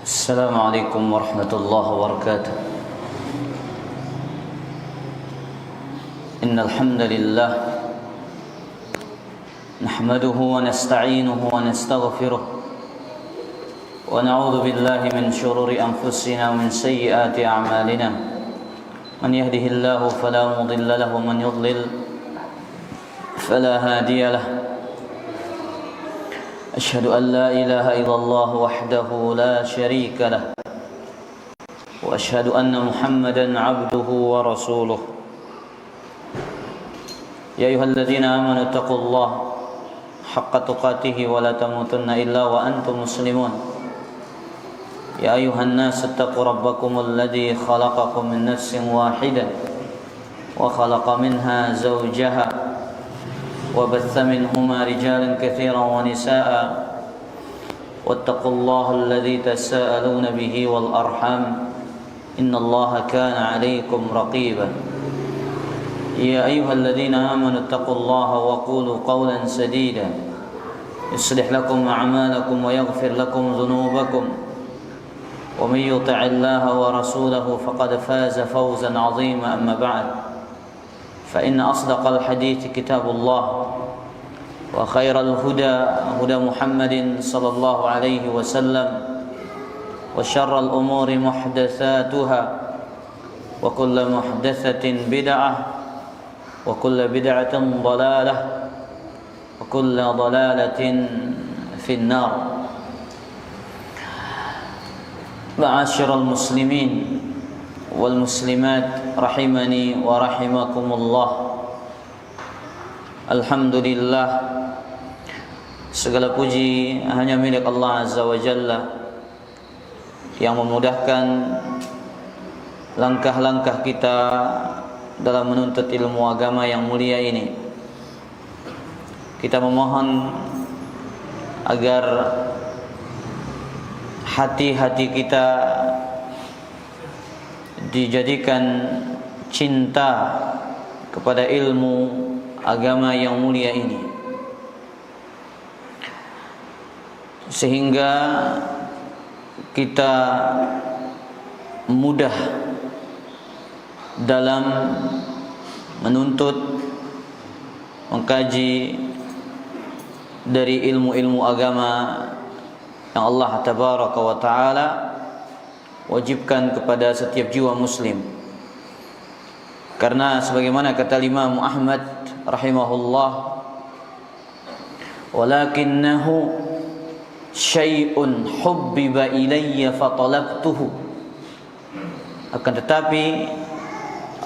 السلام عليكم ورحمة الله وبركاته. إن الحمد لله نحمده ونستعينه ونستغفره ونعوذ بالله من شرور أنفسنا ومن سيئات أعمالنا. من يهده الله فلا مضل له ومن يضلل فلا هادي له. أشهد أن لا إله إلا الله وحده لا شريك له وأشهد أن محمدا عبده ورسوله. يا أيها الذين آمنوا اتقوا الله حق تقاته ولا تموتن إلا وأنتم مسلمون. يا أيها الناس اتقوا ربكم الذي خلقكم من نفس واحدة وخلق منها زوجها وبث منهما رجالا كثيرا ونساء واتقوا الله الذي تساءلون به والأرحام إن الله كان عليكم رقيبا. يا أيها الذين آمنوا اتقوا الله وقولوا قولا سديدا يصلح لكم أعمالكم ويغفر لكم ذنوبكم ومن يطع الله ورسوله فقد فاز فوزا عظيما. أما بعد فإن أصدق الحديث كتاب الله وخير الهدى هدى محمد صلى الله عليه وسلم وشر الأمور محدثاتها وكل محدثة بدعة وكل بدعة ضلالة وكل ضلالة في النار. معاشر المسلمين والmuslimat rahimani wa rahimakumullah. Alhamdulillah, segala puji hanya milik Allah Azza wa Jalla yang memudahkan langkah-langkah kita dalam menuntut ilmu agama yang mulia ini. Kita memohon agar hati-hati kita dijadikan cinta kepada ilmu agama yang mulia ini, sehingga kita mudah dalam menuntut, mengkaji dari ilmu-ilmu agama yang Allah Tabaraka wa Ta'ala wajibkan kepada setiap jiwa muslim. Karena sebagaimana kata Imam Ahmad rahimahullah, walakinnahu syai'un hubbiba ilayya fatalabtuhu, akan tetapi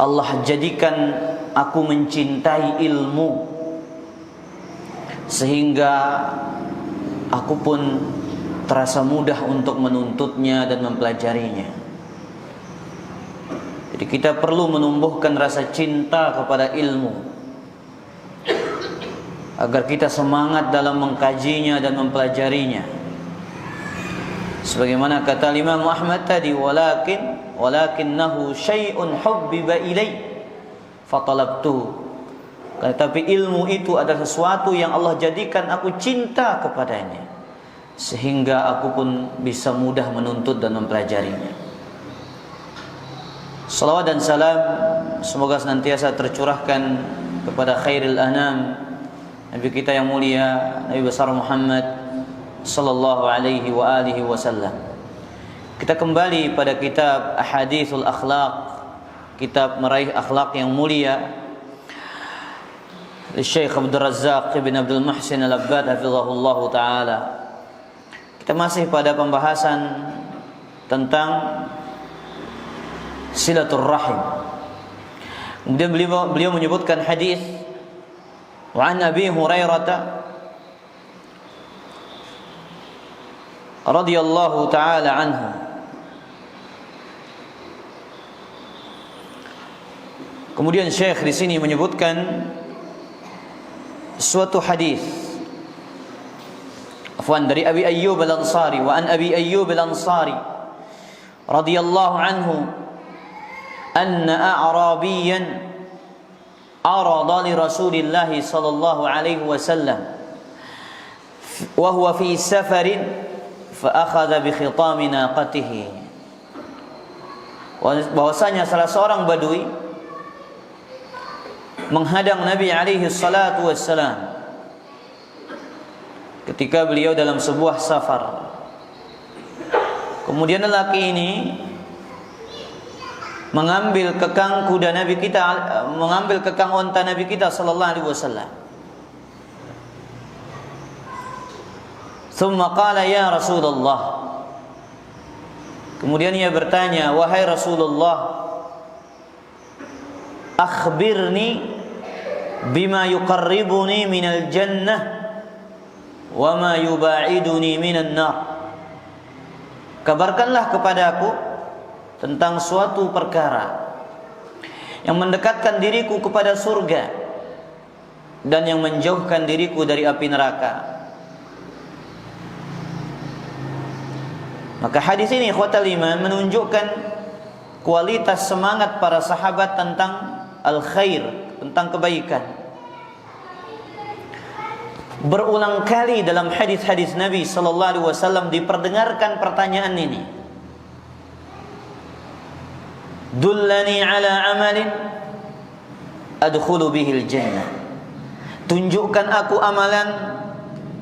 Allah jadikan aku mencintai ilmu sehingga aku pun terasa mudah untuk menuntutnya dan mempelajarinya. Jadi kita perlu menumbuhkan rasa cinta kepada ilmu agar kita semangat dalam mengkajinya dan mempelajarinya. Sebagaimana kata Imam Ahmad tadi, walakinnahu syai'un hubbiba ilai fatalabtu. Tapi ilmu itu adalah sesuatu yang Allah jadikan aku cinta kepadanya, sehingga aku pun bisa mudah menuntut dan mempelajarinya. Salawat dan salam semoga senantiasa tercurahkan kepada khairil anam, Nabi kita yang mulia, Nabi besar Muhammad sallallahu alaihi wa alihi wasallam. Kita kembali pada kitab Ahadithul Akhlaq, kitab meraih akhlak yang mulia, Syekh Abdul Razzaq bin Abdul Muhsin Al-Abbad hafizahullah taala. Kita masih pada pembahasan tentang silaturrahim. Kemudian beliau menyebutkan hadis wa an Abi Hurairah radhiyallahu taala anhu. Kemudian Syekh di sini menyebutkan suatu hadis dari Abi Ayyub Al-Ansari, wa an Abi Ayyub Al-Ansari radhiyallahu anhu anna a'rabiyan arada li Rasulillah sallallahu alaihi wasallam wa huwa fi safarin fa akhadha bi khitami naqatihi, bahwasanya salah seorang badui menghadang Nabi alaihi salatu wassalam ketika beliau dalam sebuah safar. Kemudian lelaki ini mengambil kekang kuda Nabi kita, mengambil kekang unta Nabi kita sallallahu alaihi wasallam. Thumma qala ya Rasulullah. Kemudian ia bertanya, wahai Rasulullah, akhbirni bima yuqarribuni minal jannah wa ma yuba'iduni minan nar. Kabarkanlah kepadaku tentang suatu perkara yang mendekatkan diriku kepada surga dan yang menjauhkan diriku dari api neraka. Maka hadis ini ikhwatal iman menunjukkan kualitas semangat para sahabat tentang al-khair, tentang kebaikan. Berulang kali dalam hadis-hadis Nabi sallallahu alaihi wasallam diperdengarkan pertanyaan ini. Dullani ala amalin adkhulu bihil jannah. Tunjukkan aku amalan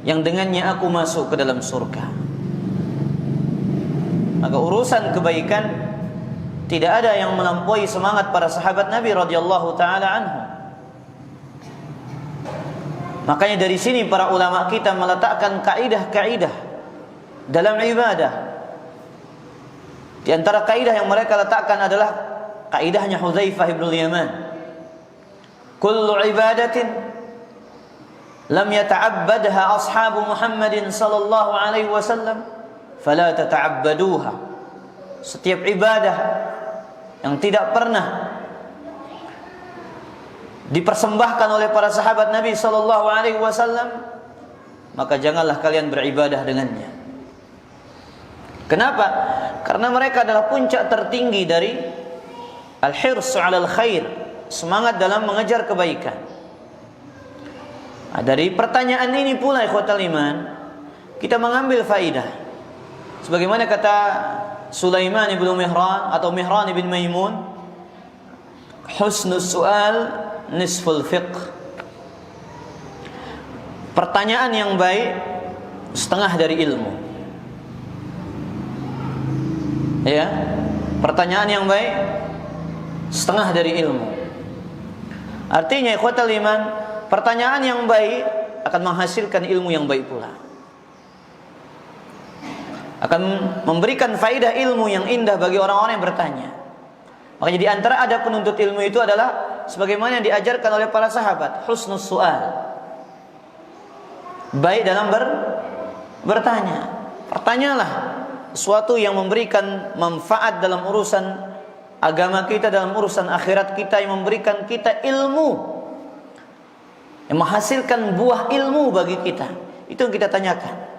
yang dengannya aku masuk ke dalam surga. Maka urusan kebaikan tidak ada yang melampaui semangat para sahabat Nabi radhiyallahu taala anhu. Makanya dari sini para ulama kita meletakkan kaidah-kaidah dalam ibadah. Di antara kaidah yang mereka letakkan adalah kaidahnya Hudzaifah bin Yaman. Kullu ibadatin lam yata'abbadha ashabu Muhammadin sallallahu alaihi wasallam fala tata'abbaduha. Setiap ibadah yang tidak pernah dipersembahkan oleh para sahabat Nabi sallallahu alaihi wasallam, maka janganlah kalian beribadah dengannya. Kenapa? Karena mereka adalah puncak tertinggi dari al-hirs 'alal khair, semangat dalam mengejar kebaikan. Nah, dari pertanyaan ini pula ikhwatal iman kita mengambil faidah. Sebagaimana kata Sulaiman bin Mihran atau Mihran bin Maimun, husnus su'al nisful fiqh. Pertanyaan yang baik setengah dari ilmu. Ya, pertanyaan yang baik setengah dari ilmu. Artinya ikhwatal iman, pertanyaan yang baik akan menghasilkan ilmu yang baik pula. Akan memberikan faidah ilmu yang indah bagi orang-orang yang bertanya. Makanya di antara adab penuntut ilmu itu adalah sebagaimana yang diajarkan oleh para sahabat, husnus su'al. Baik dalam bertanya. Pertanyalah sesuatu yang memberikan manfaat dalam urusan agama kita, dalam urusan akhirat kita, yang memberikan kita ilmu, yang menghasilkan buah ilmu bagi kita. Itu yang kita tanyakan.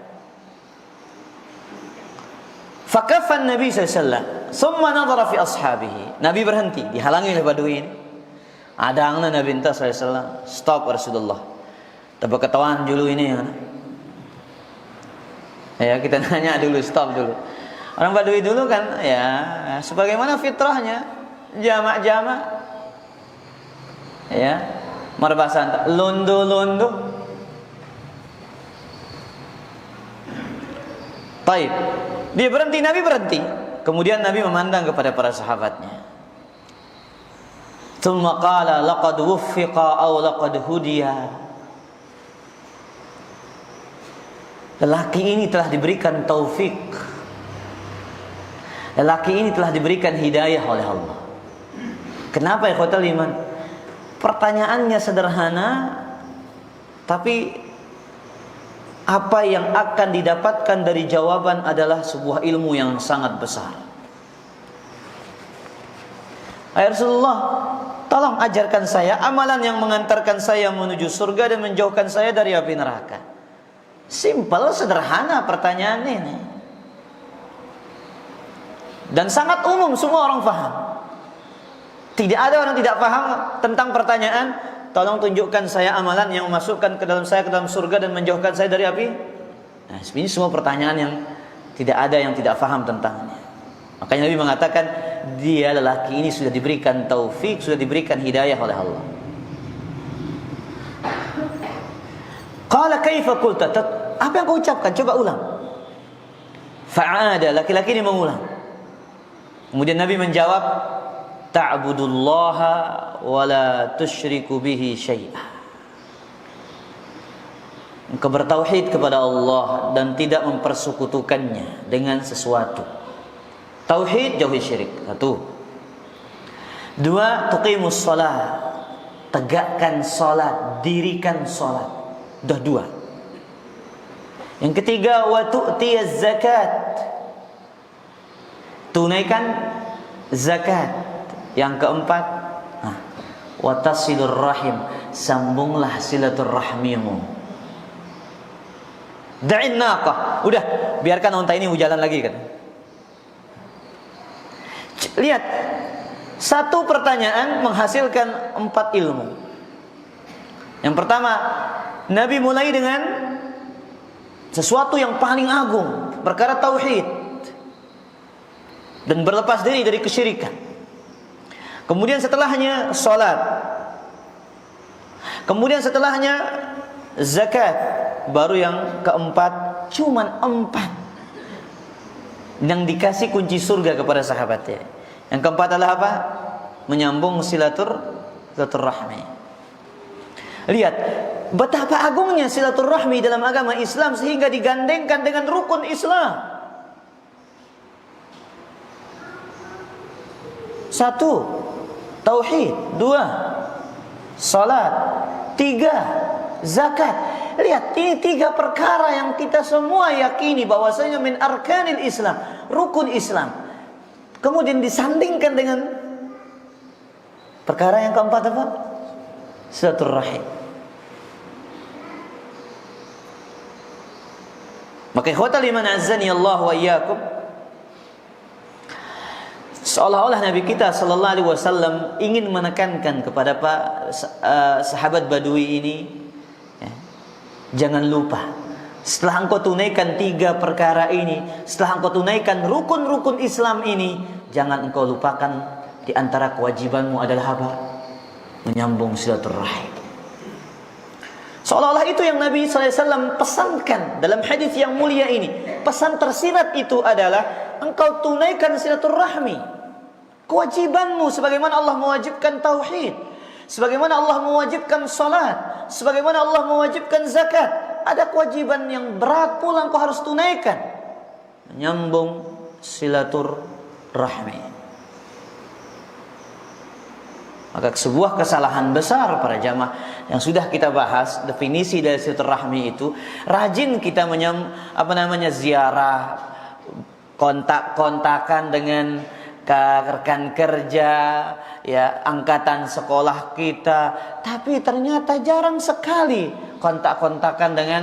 Fakafan Nabi sallallahu summa nadhara fi ashabihi. Nabi berhenti, dihalangi oleh badui ini. Adangna Nabi sallallahu alaihi wasallam, stop Rasulullah. Tapi ketahuan dulu ini ya, kita nanya dulu, stop dulu. Orang badui dulu kan ya sebagaimana fitrahnya jamak-jamak. Ya, marbasan londo-londo. Baik. Dia berhenti, Nabi berhenti. Kemudian Nabi memandang kepada para sahabatnya. Tsumma qala laqad wuffiqa aw laqad hudiya. Lelaki ini telah diberikan taufik. Lelaki ini telah diberikan hidayah oleh Allah. Kenapa ikhwatal iman? Pertanyaannya sederhana, tapi apa yang akan didapatkan dari jawaban adalah sebuah ilmu yang sangat besar. Ayat Rasulullah, tolong ajarkan saya amalan yang mengantarkan saya menuju surga dan menjauhkan saya dari api neraka. Simpel, sederhana pertanyaan ini. Dan sangat umum, semua orang paham. Tidak ada orang tidak paham tentang pertanyaan, tolong tunjukkan saya amalan yang memasukkan ke dalam saya ke dalam surga dan menjauhkan saya dari api. Nah, ini semua pertanyaan yang Tidak ada yang tidak faham tentangnya. Makanya Nabi mengatakan dia lelaki ini sudah diberikan taufik, sudah diberikan hidayah oleh Allah. Qala kaifa qulta? Apa yang kau ucapkan? Coba ulang. Fa'ada, laki-laki ini mengulang. Kemudian Nabi menjawab, ta'budullaha wa la tusyriku bihi syai'ah. Engkau bertauhid kepada Allah dan tidak mempersekutukannya dengan sesuatu. Tauhid, jauhi syirik. 1. 2, tuqimus shalah. Tegakkan salat, dirikan salat. Sudah 2. Yang ketiga, wa tu'tiyaz zakat. Tunaikan zakat. Yang keempat, wa tasilur rahim. Sambunglah silaturrahmimu. Da'in naqah. Udah, biarkan unta ini jalan lagi kan. Lihat, satu pertanyaan menghasilkan 4 ilmu. Yang pertama, Nabi mulai dengan sesuatu yang paling agung, perkara tauhid, dan berlepas diri dari kesyirikan. Kemudian setelahnya salat. Kemudian setelahnya zakat. Baru yang keempat, cuman 4 yang dikasih kunci surga kepada sahabatnya. Yang keempat adalah apa? Menyambung silaturahmi. Lihat betapa agungnya silaturahmi dalam agama Islam sehingga digandengkan dengan rukun Islam. 1, tauhid. 2, salat. 3, zakat. Lihat, ini 3 perkara yang kita semua yakini bahwasanya min arkanil Islam, rukun Islam. Kemudian disandingkan dengan perkara yang keempat apa? Silaturahim. Maka ikhwatal iman azzani Allah wa iyyakum, seolah-olah Nabi kita sallallahu alaihi wasallam ingin menekankan kepada sahabat Badui ini, jangan lupa, setelah engkau tunaikan 3 perkara ini, setelah engkau tunaikan rukun-rukun Islam ini, jangan engkau lupakan di antara kewajibanmu adalah apa? Menyambung silaturahim. Seolah-olah itu yang Nabi SAW pesankan dalam hadis yang mulia ini. Pesan tersirat itu adalah engkau tunaikan silaturahmi. Kewajibanmu sebagaimana Allah mewajibkan tauhid, sebagaimana Allah mewajibkan salat, sebagaimana Allah mewajibkan zakat. Ada kewajiban yang berat pula engkau harus tunaikan. Menyambung silaturahmi. Maka sebuah kesalahan besar para jamaah yang sudah kita bahas definisi dari silaturahmi itu, rajin kita ziarah, kontak-kontakan dengan rekan kerja, ya, angkatan sekolah kita, tapi ternyata jarang sekali kontak-kontakan dengan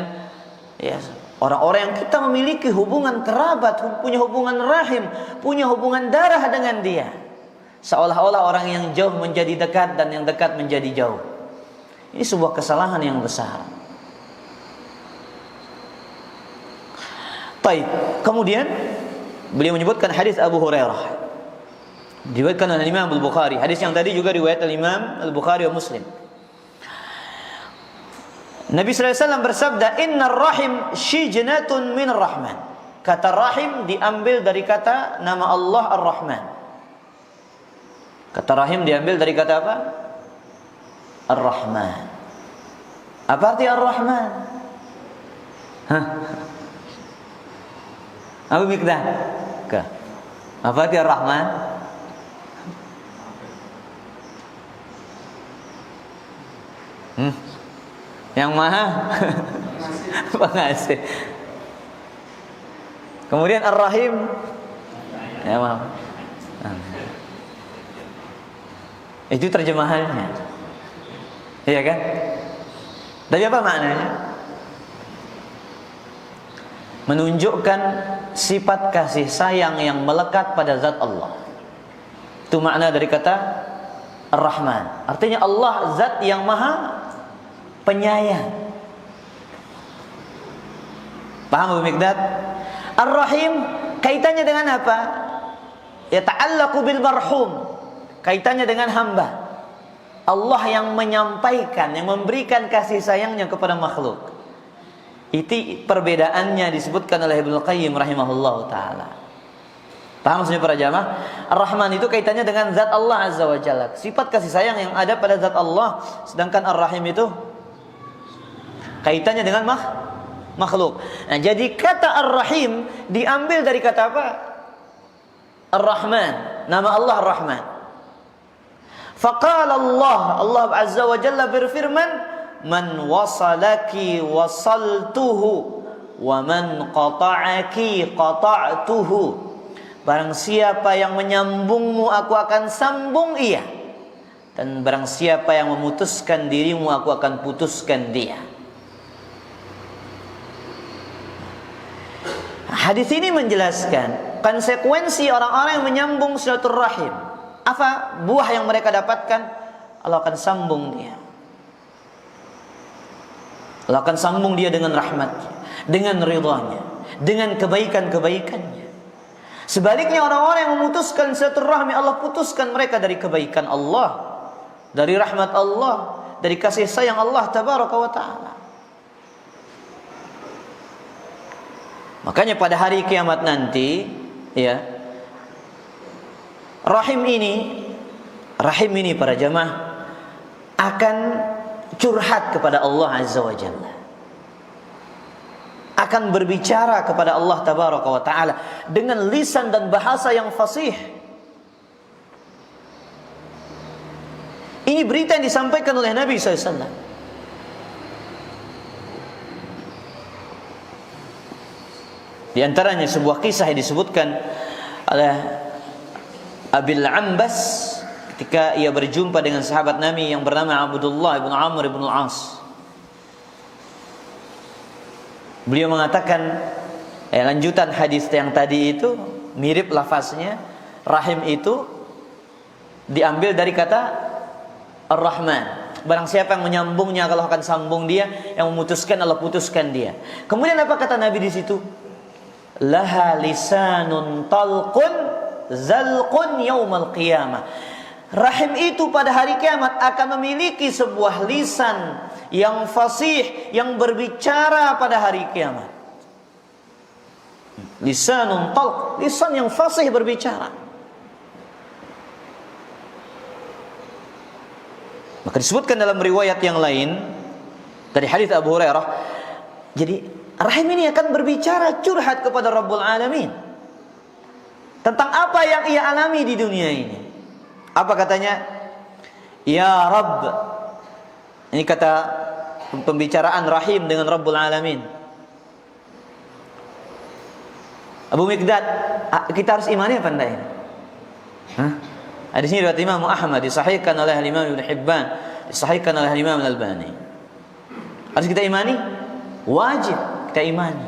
orang-orang yang kita memiliki hubungan kerabat, punya hubungan rahim, punya hubungan darah dengan dia. Seolah-olah orang yang jauh menjadi dekat dan yang dekat menjadi jauh. Ini sebuah kesalahan yang besar. Baik, kemudian beliau menyebutkan hadis Abu Hurairah, diriwayatkan oleh Imam Al-Bukhari. Hadis yang tadi juga riwayat Imam Al-Bukhari wa Muslim. Nabi sallallahu alaihi wasallam bersabda, "Innar rahim shijnatun min rahman." Kata rahim diambil dari kata nama Allah Ar-Rahman. Kata rahim diambil dari kata apa? Ar-Rahman. Apa arti Ar-Rahman? Apa Mikdad? Apa arti Ar-Rahman? Yang maha pengasih. Kemudian Ar-Rahim, ya maaf. Itu terjemahannya, iya kan? Tapi apa maknanya? Menunjukkan sifat kasih sayang yang melekat pada zat Allah. Itu makna dari kata Ar-Rahman. Artinya Allah zat yang maha penyayang. Paham Bu Mikdad? Ar-Rahim kaitannya dengan apa? Ya ta'allaqu bil marhum. Kaitannya dengan hamba. Allah yang menyampaikan, yang memberikan kasih sayangnya kepada makhluk. Itu perbedaannya disebutkan oleh Ibnu Qayyim rahimahullahu taala. Paham maksudnya para jamaah? Ar-Rahman itu kaitannya dengan zat Allah Azza wa Jalla. Sifat kasih sayang yang ada pada zat Allah. Sedangkan Ar-Rahim itu kaitannya dengan makhluk. Nah, jadi kata Ar-Rahim diambil dari kata apa? Ar-Rahman. Nama Allah Ar-Rahman. Faqala Allah Azza wa Jalla berfirman, "Man wasalaki wasaltuhu wa man qata'aki qata'tuhu." Barang siapa yang menyambungmu, aku akan sambung ia. Dan barang siapa yang memutuskan dirimu, aku akan putuskan dia. Hadis ini menjelaskan konsekuensi orang-orang yang menyambung silaturahim. Apa buah yang mereka dapatkan? Allah akan sambung dia. Allah akan sambung dia dengan rahmatnya, dengan ridhanya, dengan kebaikan-kebaikannya. Sebaliknya orang-orang yang memutuskan silaturahmi, Allah putuskan mereka dari kebaikan Allah, dari rahmat Allah, dari kasih sayang Allah tabaraka wa ta'ala. Makanya pada hari kiamat nanti, ya, rahim ini para jamaah akan curhat kepada Allah Azza wa Jalla, akan berbicara kepada Allah tabaraka wa ta'ala dengan lisan dan bahasa yang fasih. Ini berita yang disampaikan oleh Nabi SAW. Di antaranya sebuah kisah yang disebutkan oleh Abil Ambas ketika ia berjumpa dengan sahabat Nabi yang bernama Abdullah bin Amr bin Al-As. Beliau mengatakan, lanjutan hadis yang tadi itu mirip lafaznya. Rahim itu diambil dari kata Ar-Rahman. Barang siapa yang menyambungnya, Allah akan sambung dia. Yang memutuskan, Allah putuskan dia. Kemudian apa kata Nabi di situ? Laha lisanun talqun zalqun yaumal qiyamah. Rahim itu pada hari kiamat akan memiliki sebuah lisan yang fasih, yang berbicara pada hari kiamat. Lisanun talq, lisan yang fasih berbicara. Maka disebutkan dalam riwayat yang lain dari hadis Abu Hurairah, jadi rahim ini akan berbicara, curhat kepada Rabbul Alamin tentang apa yang ia alami di dunia ini. Apa katanya? Ya Rabb. Ini kata pembicaraan rahim dengan Rabbul Alamin. Abu Miqdad, kita harus imani apa enggak ini? Hadis ini riwayat Imam Ahmad, disahihkan oleh Imam Ibnu Hibban, disahihkan oleh Imam Al-Albani. Harus kita imani? Wajib kita imani.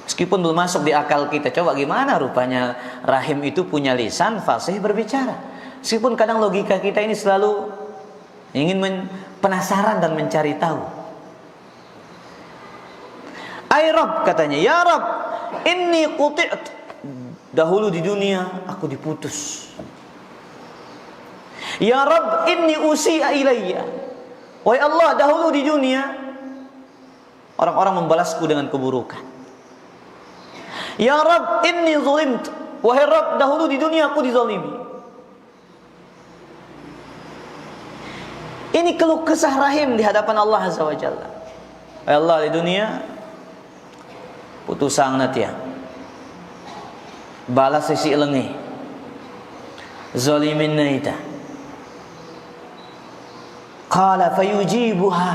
Meskipun belum masuk di akal kita. Coba gimana rupanya rahim itu punya lisan fasih berbicara. Meskipun kadang logika kita ini selalu ingin penasaran dan mencari tahu. Ay Rabb katanya, ya Rabb, inni quti'at. Dahulu di dunia aku diputus. Ya Rabb, inni usi'a ilayya. Wahai Allah, dahulu di dunia orang-orang membalasku dengan keburukan. Ya Rabb, inni zulimt. Wahai Rabb, dahulu di dunia aku dizalimi. Ini keluh kesah rahim di hadapan Allah Azza wa Jalla. Ya Allah, di dunia putusang natia, balas sisi lengi, zalimin naita. Qala fayujibuha.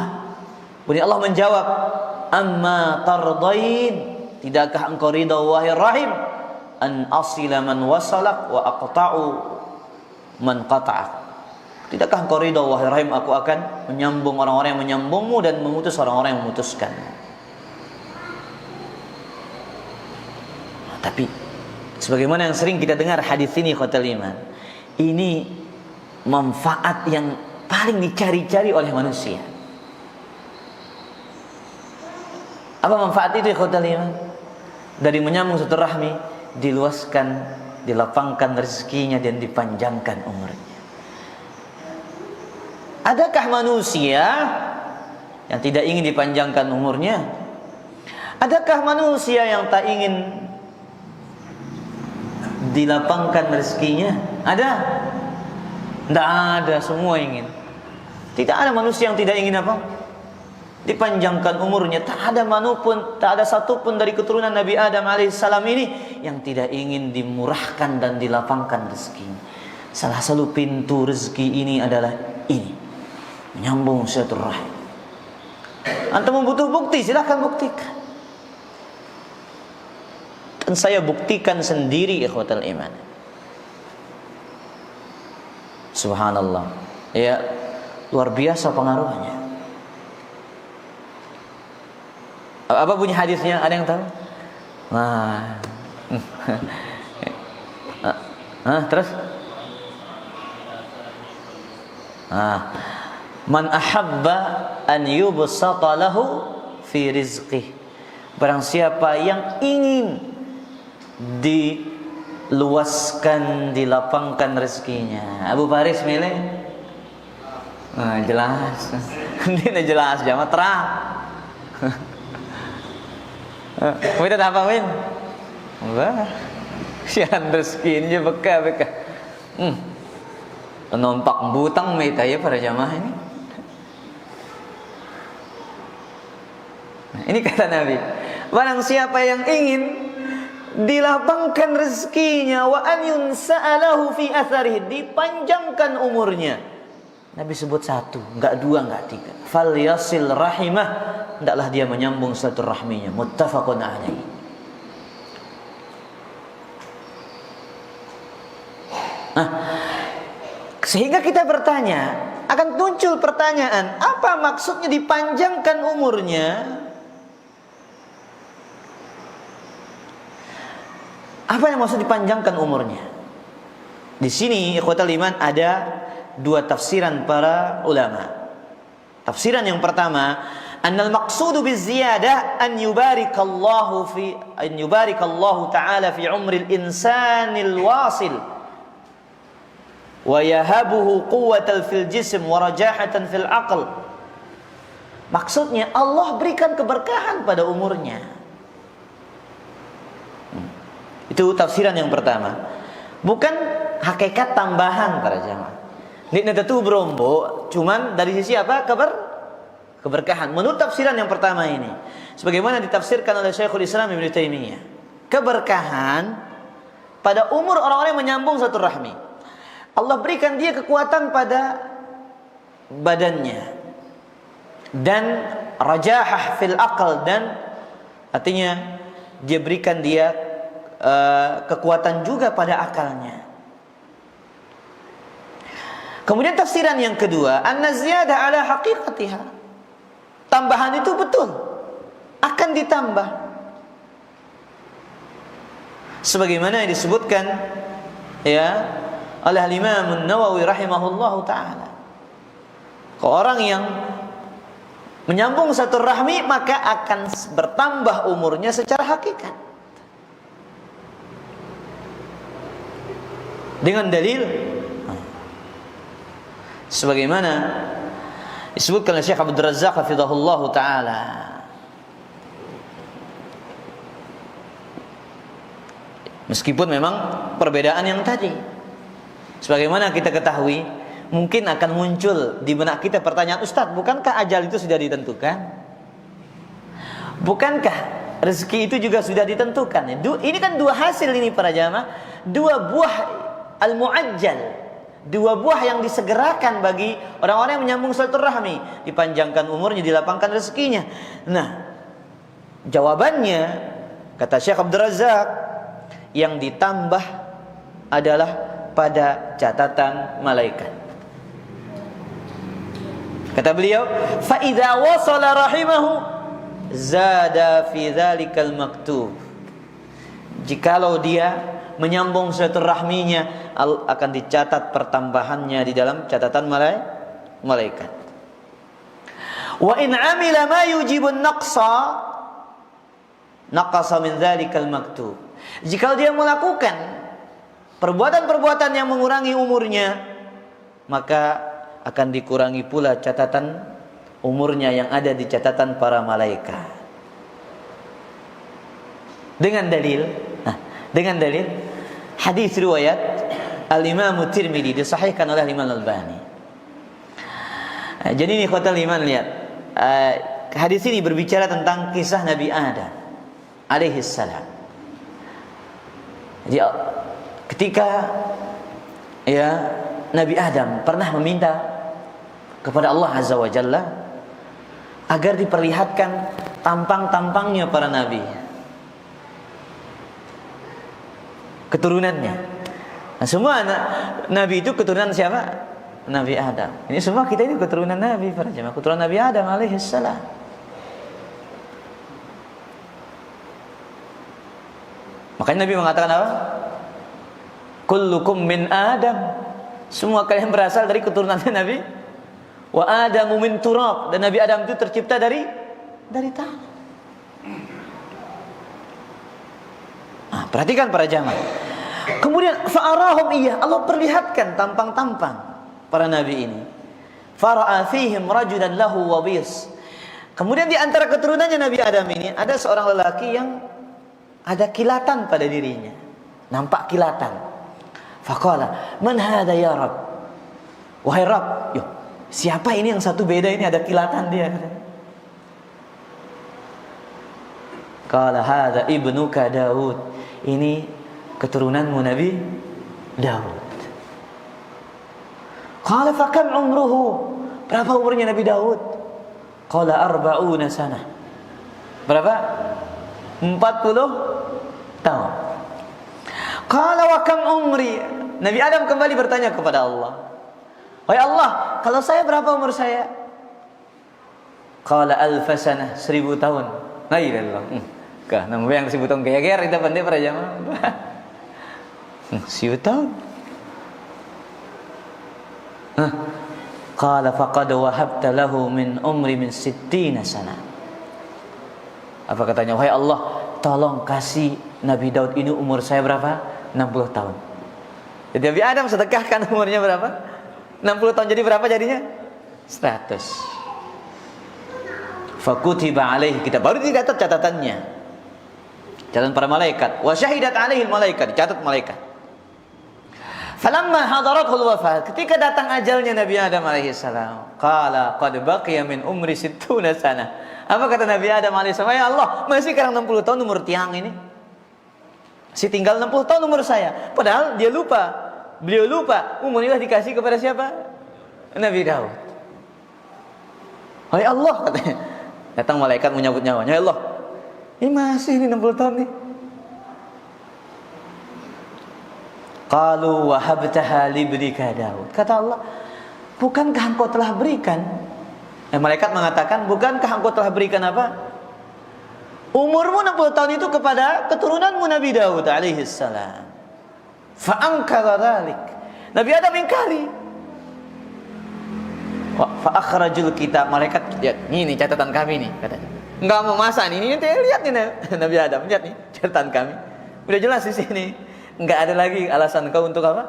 Kemudian Allah menjawab, amma tardain, tidakkah engkau ridha wahai rahim, an asila man wasalak wa aqta'u man qata'ak. Tidakkah engkau ridha wahai rahim, aku akan menyambung orang-orang yang menyambungmu dan memutus orang-orang yang memutuskan. Tapi sebagaimana yang sering kita dengar hadis ini, khotul iman, ini manfaat yang paling dicari-cari oleh manusia. Apa manfaat itu, khotul iman? dari menyambung silaturahmi, diluaskan, dilapangkan rezekinya dan dipanjangkan umurnya. Adakah manusia yang tidak ingin dipanjangkan umurnya? Adakah manusia yang tak ingin dilapangkan rezekinya? Ada? Tidak ada, semua ingin. Tidak ada manusia yang tidak ingin apa? Dipanjangkan umurnya. Tak ada satupun dari keturunan Nabi Adam alaihissalam ini yang tidak ingin dimurahkan dan dilapangkan rezekinya. Salah satu pintu rezeki ini adalah ini, menyambung silaturahim. Antum butuh bukti, silahkan buktikan. Dan saya buktikan sendiri, ikhwatal iman. Subhanallah. Ya, luar biasa pengaruhnya. Apa bunyi hadisnya? Ada yang tahu? Nah. Terus? Man ahabba an yubsata lahu fi rizqih. Barang siapa yang ingin diluaskan, dilapangkan rezekinya. Abu Faris milih? Jelas. Ini jelas, jangan terang. Kita apa Win? Enggak. Sian rezeki ini beka. Penompak butang meta ya para jamaah ini. Ini kata Nabi, barang siapa yang ingin dilapangkan rezekinya, wa an yunsa'alahu fi atharihi, dipanjangkan umurnya. Nabi sebut satu, enggak dua, enggak tiga. Fal yasil rahimah, hendaklah dia menyambung silaturahminya. Muttafaqun alaih. Sehingga kita bertanya, akan muncul pertanyaan, apa maksudnya dipanjangkan umurnya? Apa yang maksud dipanjangkan umurnya? Di sini ikhwatal iman ada dua tafsiran para ulama. Tafsiran yang pertama, annal maqsudu biziyadah an yubarikallahu ta'ala fi umril insanil wasil wa yahabuhu quwwatan fil jism wa rajahatan fil aql. Maksudnya Allah berikan keberkahan pada umurnya. Itu tafsiran yang pertama. Bukan hakikat tambahan para jamaah. Ini tentu berombo, cuman dari sisi apa? Keberkahan. Menurut tafsiran yang pertama ini, sebagaimana ditafsirkan oleh Syekhul Islam Ibnu Taimiyah, keberkahan pada umur orang-orang yang menyambung silaturahmi. Allah berikan dia kekuatan pada badannya dan rajahah fil aql, dan artinya dia berikan dia kekuatan juga pada akalnya. Kemudian tafsiran yang kedua, anna ziyadah ala haqiqatiha. Tambahan itu betul akan ditambah. Sebagaimana yang disebutkan ya oleh Imam An-Nawawi rahimahullahu taala. Orang yang menyambung silaturahmi maka akan bertambah umurnya secara hakikat. Dengan dalil sebagaimana disebutkan oleh Syekh Abdul Razzaq hafizahullahu taala. Meskipun memang perbedaan yang tadi, sebagaimana kita ketahui, mungkin akan muncul di benak kita pertanyaan, Ustaz, bukankah ajal itu sudah ditentukan? Bukankah rezeki itu juga sudah ditentukan? Ini kan dua hasil ini para jamaah, dua buah al-mu'ajjal, dua buah yang disegerakan bagi orang-orang yang menyambung silaturahmi, dipanjangkan umurnya, dilapangkan rezekinya. Nah, jawabannya kata Syekh Abdul Razzaq, yang ditambah adalah pada catatan malaikat. Kata beliau, fa idza wasala rahimahu zada fi dzalikal maktub. Jikalau dia menyambung silaturahminya, akan dicatat pertambahannya di dalam catatan malaikat. Wa in amila ma yujibun naqsa, naqasa min dzalikal maktub. Jika dia melakukan perbuatan-perbuatan yang mengurangi umurnya, maka akan dikurangi pula catatan umurnya yang ada di catatan para malaikat. Dengan dalil hadis riwayat Al-Imam Tirmidzi disahihkan oleh Imam Al-Albani. Jadi ini ikhwatal iman, lihat. Hadis ini berbicara tentang kisah Nabi Adam alaihi salam. Jadi ketika Nabi Adam pernah meminta kepada Allah Azza wa Jalla agar diperlihatkan tampang-tampangnya para nabi, keturunannya. Nah, semua anak nabi itu keturunan siapa? Nabi Adam. Ini semua kita ini keturunan nabi, para jemaah, keturunan Nabi Adam alaihi salam. Makanya Nabi mengatakan apa? Kullukum min Adam. Semua kalian berasal dari keturunan Nabi. Wa Adamu min turab. Dan Nabi Adam itu tercipta dari tanah. Nah, perhatikan para jamaah. Kemudian fa'arahum iya, Allah perlihatkan tampang-tampang para nabi ini. Fara'a fihim rajulan lahu wabis. Kemudian di antara keturunannya Nabi Adam ini ada seorang lelaki yang ada kilatan pada dirinya. Nampak kilatan. Faqala, "Man hadha ya Rabb?" Wahai Rabb, siapa ini yang satu beda ini ada kilatan dia? Qala hadha ibnuka Daud. Ini keturunanmu Nabi Daud. Qala fa kam umruhu? Berapa umurnya Nabi Daud? Qala 40 sanah. Berapa? 40 tahun. Qala wa kam umri? Nabi Adam kembali bertanya kepada Allah. Wahai Allah, kalau saya berapa umur saya? Qala 1000 sanah, 1000 tahun. La ilaha illallah. Kah, nang yang 1000 tahun gaya-gaya kita pandai para jamaah. 1000 tahun. Qala faqad wahabta lahu min umri min 60 sana. Apa katanya? Wahai Allah, tolong kasih Nabi Daud ini umur saya berapa? 60 tahun. Jadi Nabi Adam sedekahkan umurnya berapa? 60 tahun. Jadi berapa jadinya? 100. Fakutiba alaihi, kita baru dicatat catatannya. Catatan para malaikat. Wa syahidat alaihi malaikat, dicatat malaikat. Falamma hadaratul wafat, ketika datang ajalnya Nabi Adam alaihi salam, qala qad baqiya min umri 60 sana. Apa kata Nabi Adam alaihi salam? Ya Allah, masih kurang 60 tahun umur tiang ini. Masih tinggal 60 tahun umur saya. Padahal beliau lupa umurnya dikasih kepada siapa? Nabi Daud. Hai Allah, katanya. Datang malaikat menyambut nyawanya. Ya Allah, ini masih 60 tahun nih. Qalu wahabtaha libnika Daud. Kata Allah, bukankah engkau telah berikan? Malaikat mengatakan, bukankah engkau telah berikan apa? Umurmu 60 tahun itu kepada keturunanmu Nabi Daud alaihi salam. Fa ankara dzalik. Nabi Adam ingkari. Fa akhrajul kitab. Malaikat, lihat, ini catatan kami nih, katanya. Enggak mau masa nih, ini lihat nih Nabi Adam, lihat nih catatan kami. Udah jelas di sini. Enggak ada lagi alasan kau untuk apa?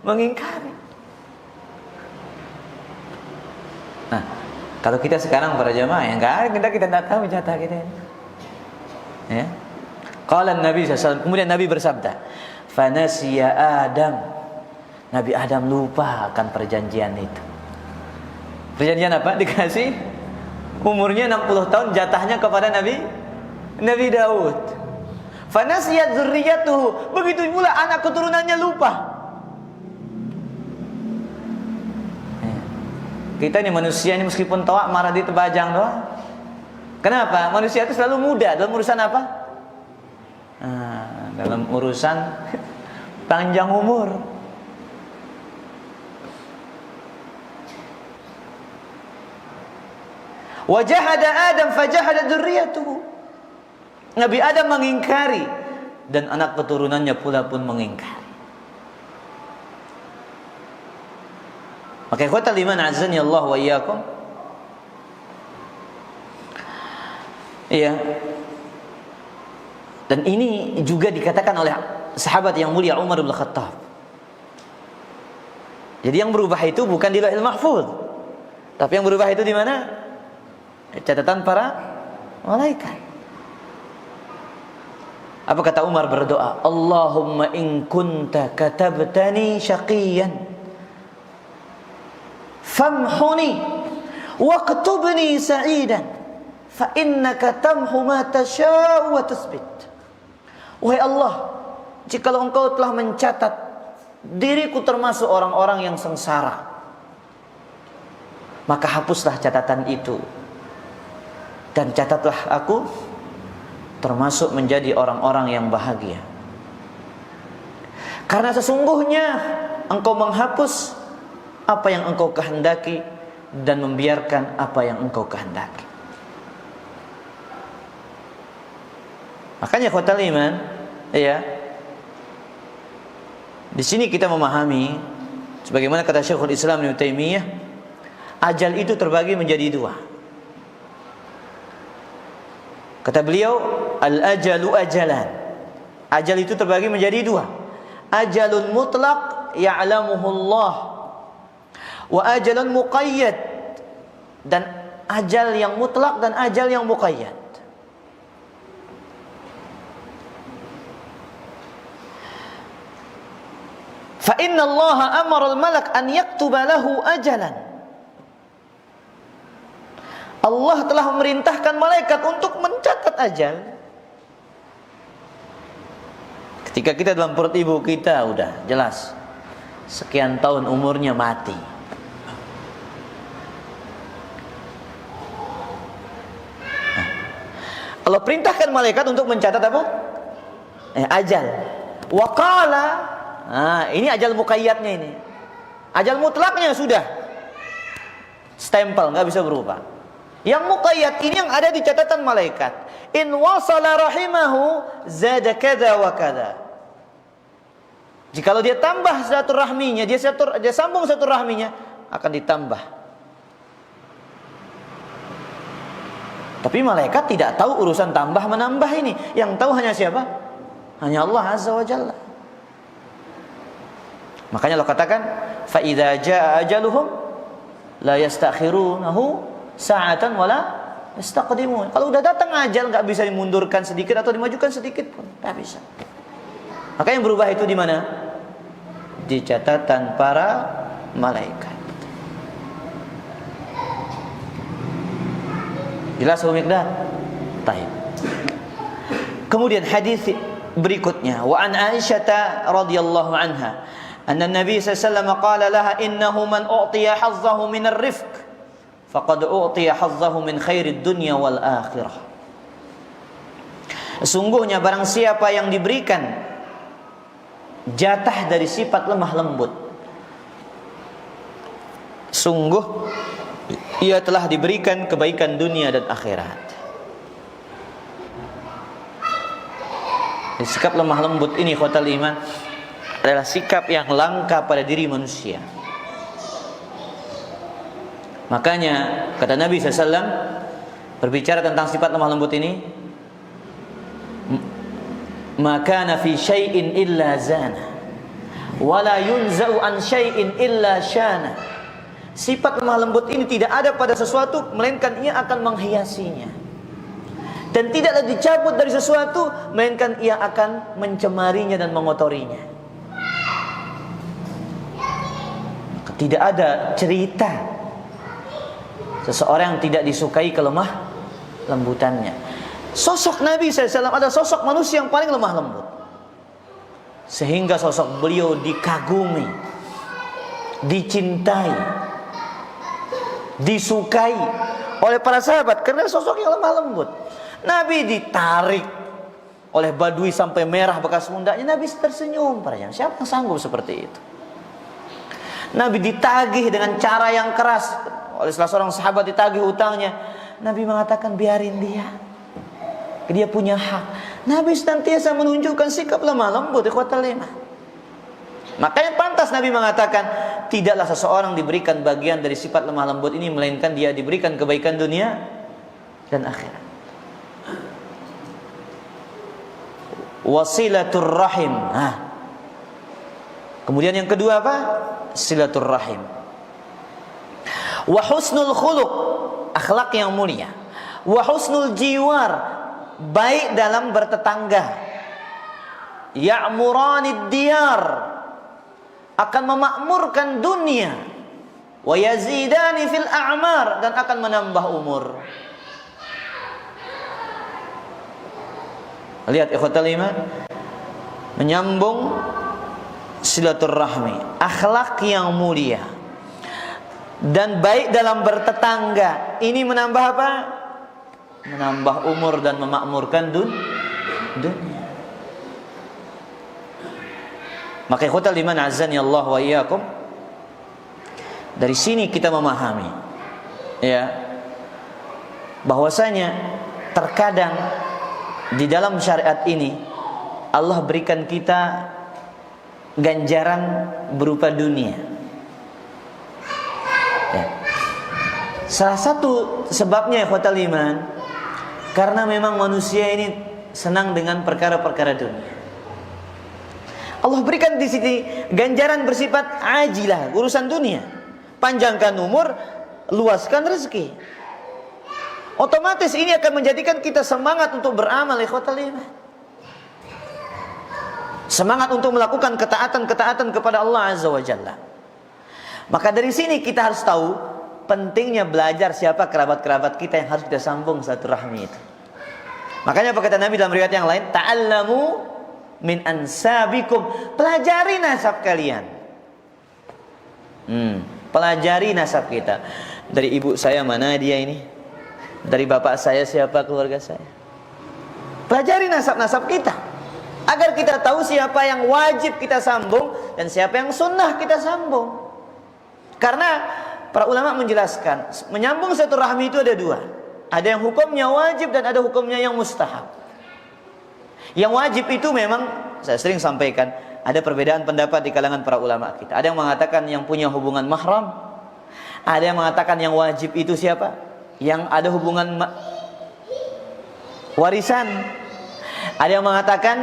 Mengingkari. Nah, kalau kita sekarang para jamaah yang enggak ada, kita enggak tahu jatah kita ini. Ya. Qala Nabi SAW, kemudian Nabi bersabda, "Fanasiya Adam." Nabi Adam lupa akan perjanjian itu. Perjanjian apa? Dikasih umurnya 60 tahun jatahnya kepada Nabi Daud. Fanasiyat dzurriyyatuhu, begitu pula anak keturunannya lupa. Kita ini manusia ini meskipun toa marah di tebajang doang. Kenapa? Manusia itu selalu muda dalam urusan apa? Dalam urusan panjang umur. Wajahada Adam fajahada dzurriyyatuhu. Nabi Adam mengingkari dan anak keturunannya pula pun mengingkari. Maka ikhwatal iman azani Allah wa iyyakum. Iya. Dan ini juga dikatakan oleh sahabat yang mulia Umar bin Khattab. Jadi yang berubah itu bukan di Lauhul Mahfuz, tapi yang berubah itu di mana? Catatan para malaikat. Apa kata Umar berdoa? Allahumma in kunta katabtani syaqiyan famhuni waktubni sa'idan fa innaka tamhu ma tasha'u wa tasbit. Wahai Allah, jikalau engkau telah mencatat diriku termasuk orang-orang yang sengsara, maka hapuslah catatan itu dan catatlah aku termasuk menjadi orang-orang yang bahagia. Karena sesungguhnya engkau menghapus apa yang engkau kehendaki dan membiarkan apa yang engkau kehendaki. Makanya khotal iman, ya. Di sini kita memahami sebagaimana kata Syekhul Islam Ibnu Taimiyah, ajal itu terbagi menjadi dua. Kata beliau, al-ajalu ajalan. Ajal itu terbagi menjadi dua. Ajalun mutlaq ya'lamuhu Allah, wa ajalun muqayyad, dan ajal yang mutlak dan ajal yang muqayyad. Fa inna Allah amara al-malak an yaktuba lahu ajalan. Allah telah memerintahkan malaikat untuk mencatat ajal. Ketika kita dalam perut ibu kita udah jelas sekian tahun umurnya mati. Allah perintahkan malaikat untuk mencatat apa? Ajal. Wa qala, ini ajal muqayyadnya ini. Ajal mutlaknya sudah stempel, nggak bisa berubah. Yang muqayyad ini yang ada di catatan malaikat. In wasala rahimahu zada kada wa kada. Jikalau dia tambah silaturahminya, dia sambung silaturahminya, akan ditambah. Tapi malaikat tidak tahu urusan tambah menambah ini. Yang tahu hanya siapa? Hanya Allah Azza wa Jalla. Makanya Allah katakan, fa idza jaa ajaluhum la yastakhirunahu sa'atan wala yastaqdimun. Kalau udah datang ajal nggak bisa dimundurkan sedikit atau dimajukan sedikit pun, nggak bisa. Maka yang berubah itu di mana? Di catatan para malaikat. Jelas Umikdar? Baik. Kemudian hadis berikutnya, wa an Aisyah radhiyallahu anha, anna Nabi sallallahu alaihi wasallam qala laha innahu man u'tiya hazzahu min ar-rifq faqad u'tiya hazzahu min khairid dunya wal akhirah. Sesungguhnya barang siapa yang diberikan jatah dari sifat lemah lembut, sungguh ia telah diberikan kebaikan dunia dan akhirat. Sikap lemah lembut ini khotal iman adalah sikap yang langka pada diri manusia. Makanya kata Nabi SAW berbicara tentang sifat lemah lembut ini, maka na fi syai'in illa zana wala yunza'u an syai'in illa syana. Sifat lemah lembut ini tidak ada pada sesuatu melainkan ia akan menghiasinya, dan tidaklah dicabut dari sesuatu melainkan ia akan mencemarinya dan mengotorinya. Tidak ada cerita seseorang yang tidak disukai kelemah lembutannya. Sosok Nabi SAW adalah sosok manusia yang paling lemah lembut, sehingga sosok beliau dikagumi, dicintai, disukai oleh para sahabat karena sosok yang lemah lembut. Nabi ditarik oleh badui sampai merah bekas pundaknya, Nabi tersenyum padanya. Siapa yang sanggup seperti itu? Nabi ditagih dengan cara yang keras oleh salah seorang sahabat, ditagih hutangnya. Nabi mengatakan biarin dia punya hak. Nabi senantiasa menunjukkan sikap lemah lembut, ikhwatal iman. Makanya pantas Nabi mengatakan, tidaklah seseorang diberikan bagian dari sifat lemah lembut ini melainkan dia diberikan kebaikan dunia dan akhirat. wasilatur rahim. Kemudian yang kedua apa? Silatur rahim. Wa husnul khuluq, akhlak yang mulia. Wa husnul jiwar, baik dalam bertetangga. Ya'muranid diyar, akan memakmurkan dunia. Wa yazidani fil a'mar, dan akan menambah umur. Lihat ikhwatal iman, menyambung silaturahmi, akhlak yang mulia dan baik dalam bertetangga. Ini menambah apa? Menambah umur dan memakmurkan dunia. Maka ikhwatal iman azani Allah wa iyyakum, dari sini kita memahami ya bahwasanya terkadang di dalam syariat ini Allah berikan kita ganjaran berupa dunia ya. Salah satu sebabnya ikhwatal iman, karena memang manusia ini senang dengan perkara-perkara dunia. Allah berikan di sini ganjaran bersifat ajilah, urusan dunia. Panjangkan umur, luaskan rezeki. Otomatis ini akan menjadikan kita semangat untuk beramal, ikhwatal iman. Semangat untuk melakukan ketaatan-ketaatan kepada Allah Azza wa Jalla. Maka dari sini kita harus tahu pentingnya belajar siapa kerabat-kerabat kita yang harus kita sambung silaturahmi itu. Makanya apa kata Nabi dalam riwayat yang lain, ta'allamu min ansabikum, pelajari nasab kalian. Pelajari nasab kita. Dari ibu saya mana dia ini? Dari bapak saya siapa keluarga saya? Pelajari nasab-nasab kita, agar kita tahu siapa yang wajib kita sambung dan siapa yang sunnah kita sambung. Karena para ulama menjelaskan, menyambung silaturahmi itu ada dua. Ada yang hukumnya wajib dan ada hukumnya yang mustahab. Yang wajib itu memang, saya sering sampaikan, ada perbedaan pendapat di kalangan para ulama kita. Ada yang mengatakan yang punya hubungan mahram. Ada yang mengatakan yang wajib itu siapa? Yang ada hubungan warisan. Ada yang mengatakan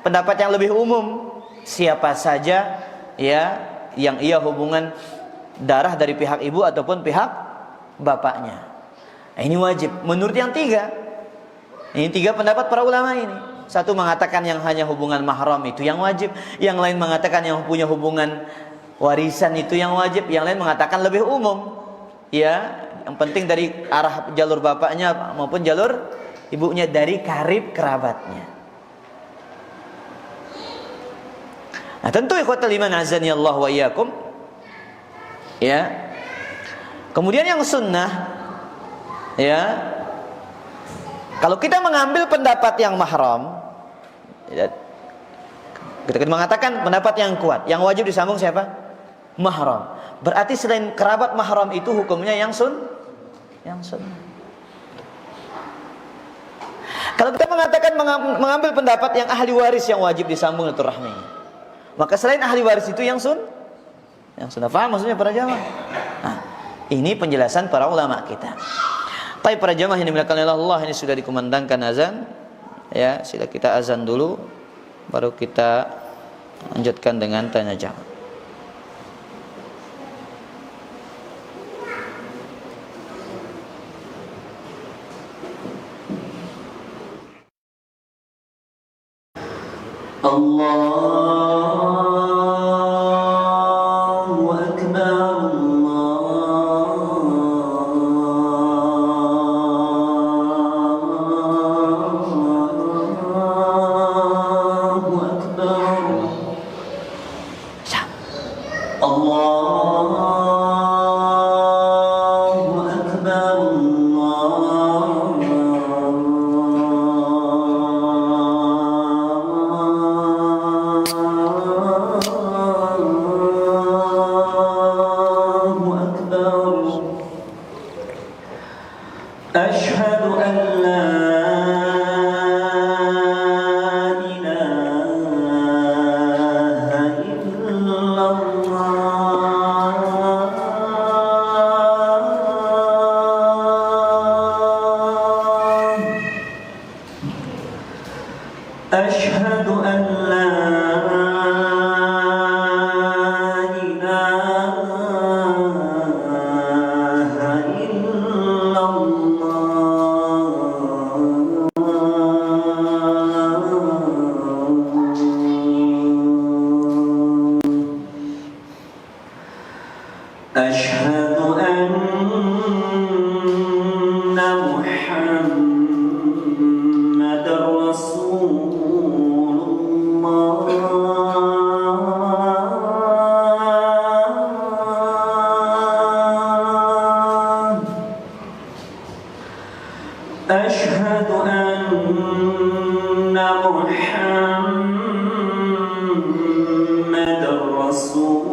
pendapat yang lebih umum, siapa saja ya yang ia hubungan darah dari pihak ibu ataupun pihak bapaknya. Nah, ini wajib. Menurut yang tiga, ini tiga pendapat para ulama ini. Satu mengatakan yang hanya hubungan mahram itu yang wajib. Yang lain mengatakan yang punya hubungan warisan itu yang wajib. Yang lain mengatakan lebih umum, ya, yang penting dari arah jalur bapaknya maupun jalur ibunya, dari karib kerabatnya. Nah, tentu ikhwatal iman azani Allah wa iyyakum, ya. Kemudian yang sunnah, ya, kalau kita mengambil pendapat yang mahram, ya, kita mengatakan pendapat yang kuat, yang wajib disambung siapa? Mahram. Berarti selain kerabat mahram itu hukumnya yang sunnah. Kalau kita mengatakan mengambil pendapat yang ahli waris yang wajib disambung silaturahmi, maka selain ahli waris itu yang sunnah. Paham maksudnya para jamaah? Nah, ini penjelasan para ulama kita. Tapi para jamaah yang dimuliakan oleh Allah, ini sudah dikumandangkan azan. Ya, sila kita azan dulu, baru kita lanjutkan dengan tanya jawab. Allahu Akbar, Allahu Akbar. Allahu Akbar, Asyhadu an la ilaha illallah. أشهد أن محمد رسول الله أشهد أن محمد رسول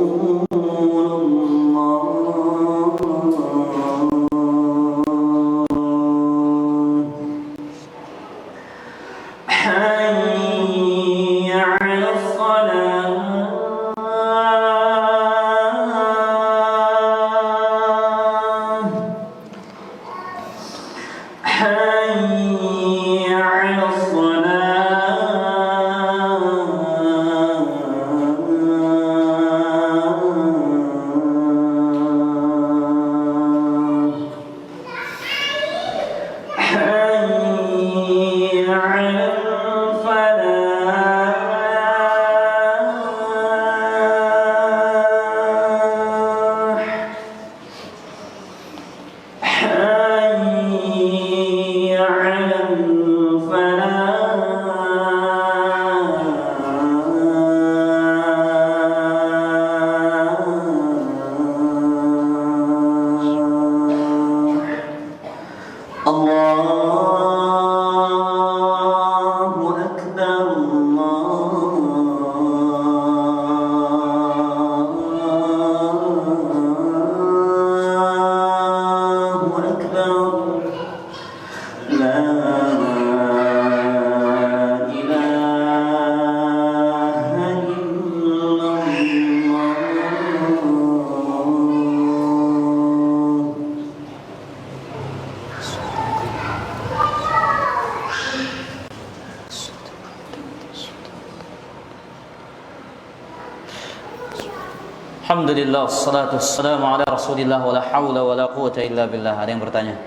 Alhamdulillah, wassalatu wassalamu ala rasulillah, wa la hawla wa la quwata illa billah. Ada yang bertanya?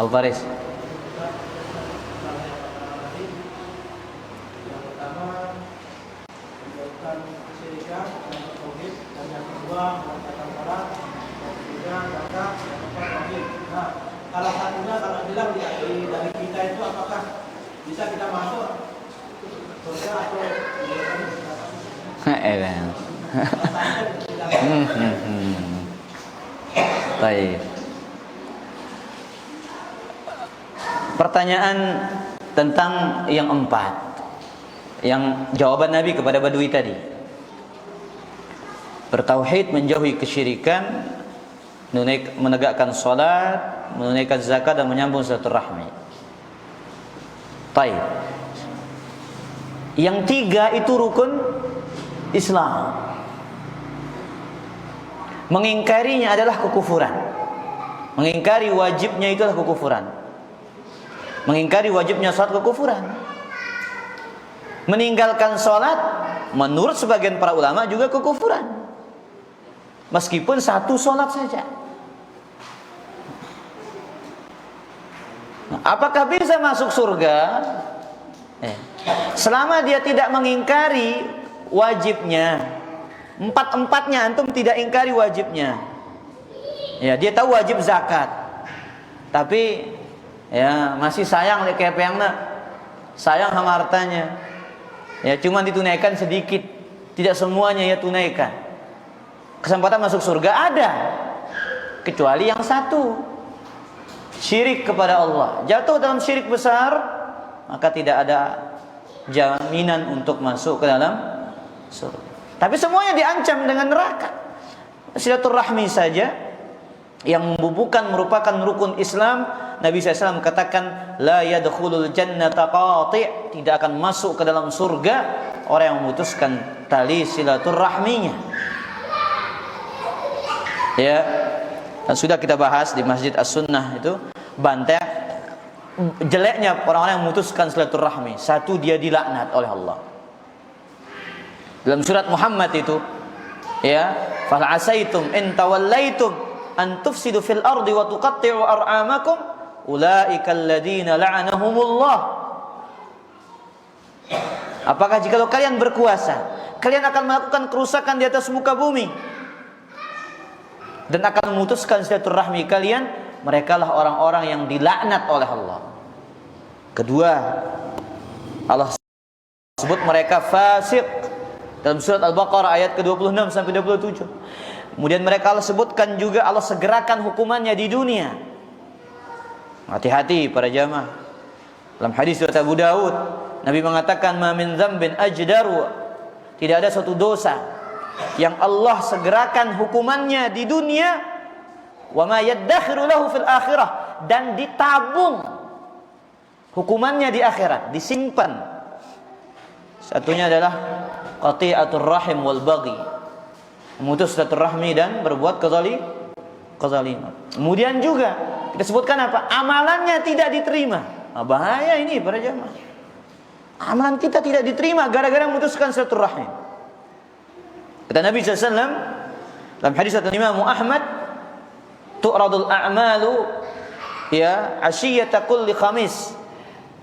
Abu Faris. Salah satunya kalau bilang dari kita itu apakah bisa kita masuk surga atau Baik. Pertanyaan tentang yang empat, yang jawaban Nabi kepada Badui tadi, bertauhid, menjauhi kesyirikan, menegakkan salat, menunaikan zakat, dan menyambung silaturahmi. Baik. Yang tiga itu rukun Islam. Mengingkarinya adalah kekufuran. Mengingkari wajibnya itu adalah kekufuran. Mengingkari wajibnya salat kekufuran. Meninggalkan salat menurut sebagian para ulama juga kekufuran. Meskipun satu salat saja. Apakah bisa masuk surga? Selama dia tidak mengingkari wajibnya. Empat-empatnya antum tidak ingkari wajibnya. Ya, dia tahu wajib zakat, tapi ya masih sayang kayak peangna, sayang sama hartanya. Ya, cuma ditunaikan sedikit, tidak semuanya ya tunaikan. Kesempatan masuk surga ada, kecuali yang satu, syirik kepada Allah. Jatuh dalam syirik besar, maka tidak ada jaminan untuk masuk ke dalam surga. Tapi semuanya diancam dengan neraka. Silaturahmi saja yang membubuhkan merupakan rukun Islam. Nabi SAW katakan, la yadkhulul jannata qati', tidak akan masuk ke dalam surga orang yang memutuskan tali silaturahminya. Ya, dan sudah kita bahas di Masjid As-Sunnah itu, bantai jeleknya orang-orang yang memutuskan silaturahmi. Satu, dia dilaknat oleh Allah. Dalam surat Muhammad itu, ya, fal asaitum in tawallaitum an tufsidu fil ardi wa tuqatti'u ar'amakum ulaikal ladzina la'anahumullah. Apakah jikalau kalian berkuasa, kalian akan melakukan kerusakan di atas muka bumi dan akan memutuskan silaturahmi kalian, merekalah orang-orang yang dilaknat oleh Allah. Kedua, Allah sebut mereka fasik dalam surat Al-Baqarah ayat ke-26 sampai 27. Kemudian mereka Allah sebutkan juga, Allah segerakan hukumannya di dunia. Hati-hati para jamaah. Dalam hadis riwayat Abu Daud, Nabi mengatakan, "Ma min dzambin ajdaru." Tidak ada suatu dosa yang Allah segerakan hukumannya di dunia, wa ma yaddakhiru lahu fil akhirah, dan ditabung hukumannya di akhirat, disimpan. Satunya adalah qati'atur rahim wal baghi, memutus silaturahmi dan berbuat kezaliman. Kemudian juga kita sebutkan apa? Amalannya tidak diterima. Nah, bahaya ini para jamaah. Amalan kita tidak diterima gara-gara memutuskan silaturahim. Kata Nabi SAW dalam hadis dari Imam Ahmad, tu'radul a'malu ya asyiyata kulli khamis.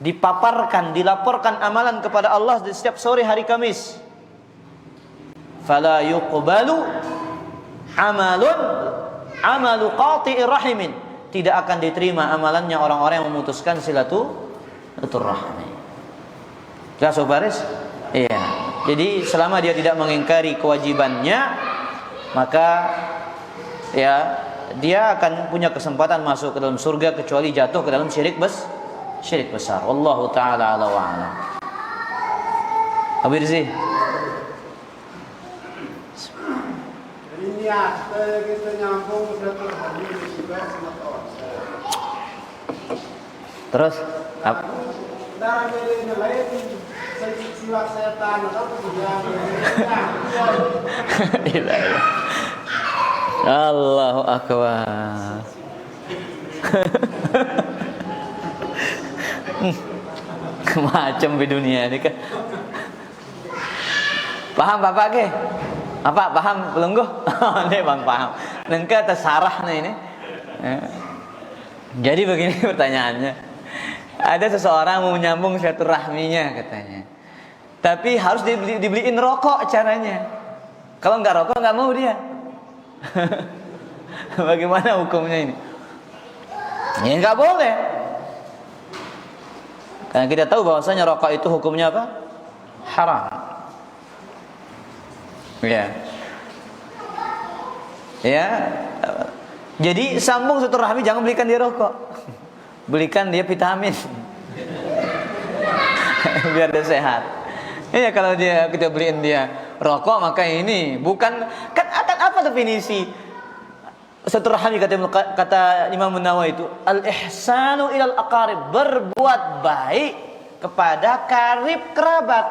Dipaparkan, dilaporkan amalan kepada Allah di setiap sore hari Kamis. Fala yuqbalu amalu qati'ir rahimin. Tidak akan diterima amalannya orang-orang yang memutuskan silaturahmi. Jelas Baris? Iya. Jadi selama dia tidak mengingkari kewajibannya, maka ya dia akan punya kesempatan masuk ke dalam surga kecuali jatuh ke dalam syirik besar. Wallahu taala ala wa alam. Habis sih. Jadi niat kita nyambung silaturahmi juga sama orang. Terus apa? Darah dari lain siwak setan atau kemudian Allahu akbar. Macam di dunia ini kan. Paham Bapak ke? Apa paham pelungguh? Ini Bang paham. Nengka tersarah nih ini. Jadi begini pertanyaannya. Ada seseorang mau menyambung silaturahminya katanya. Tapi harus dibeliin rokok caranya. Kalau nggak rokok nggak mau dia. Bagaimana hukumnya ini? Ya nggak boleh. Karena kita tahu bahwasanya rokok itu hukumnya apa? Haram. Ya. Ya. Jadi sambung silaturahmi, jangan belikan dia rokok. Belikan dia vitamin. Biar dia sehat. Ya kalau kita beliin dia rokok, maka ini bukan kan akan apa definisi silaturahmi kata Imam Nawawi itu al-ihsanu ilal aqarib, berbuat baik kepada karib kerabat.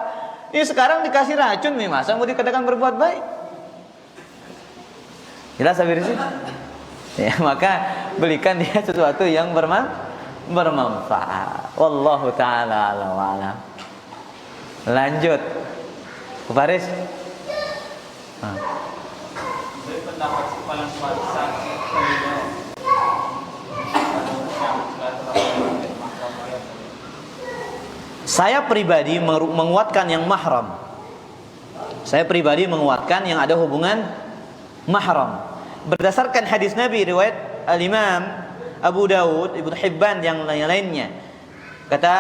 Ini sekarang dikasih racun nih, masa mau dikatakan berbuat baik? Jelas habis sih? Ya, maka belikan dia sesuatu yang bermanfaat. Wallahu taala ala wa alam. Lanjut. Faris. Dari pendapat si paling kuasa saya pribadi menguatkan yang mahram. Saya pribadi menguatkan yang ada hubungan mahram. Berdasarkan hadis Nabi riwayat Al-Imam Abu Daud, Ibnu Hibban yang lain-lainnya. Kata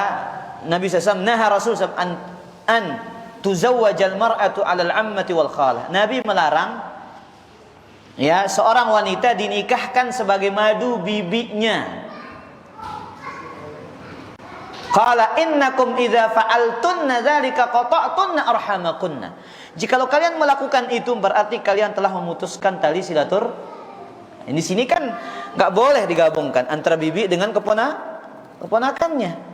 Nabi SAW, naha Rasul SAW an tuzawwajal mar'atu 'alal 'ammati wal khalah. Nabi melarang ya seorang wanita dinikahkan sebagai madu bibinya. Qala innakum idza fa'altunna dzalika qata'tunna arhamakunna. Jikalau kalian melakukan itu berarti kalian telah memutuskan tali silatur. Di sini kan enggak boleh digabungkan antara bibi dengan keponakannya.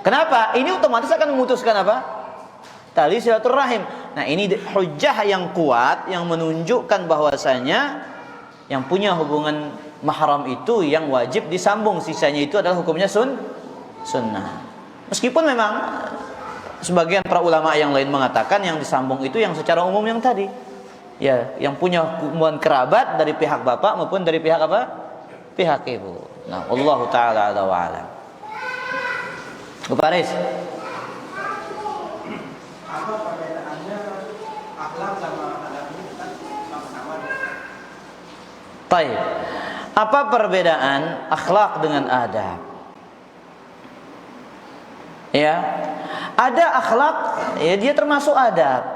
Kenapa? Ini otomatis akan memutuskan apa? Tali silaturahim. Nah, ini hujjah yang kuat yang menunjukkan bahwasanya yang punya hubungan mahram itu yang wajib disambung, sisanya itu adalah hukumnya sunnah. Meskipun memang sebagian para ulama yang lain mengatakan yang disambung itu yang secara umum yang tadi. Ya, yang punya hubungan kerabat dari pihak bapak maupun dari pihak apa? Pihak ibu. Nah, Allah taala ala wa ala. Faris. apa perbedaannya akhlak sama adab ini kan sama-sama. Taib. Apa perbedaan akhlak dengan adab? Ya, ada akhlak, ya dia termasuk adab.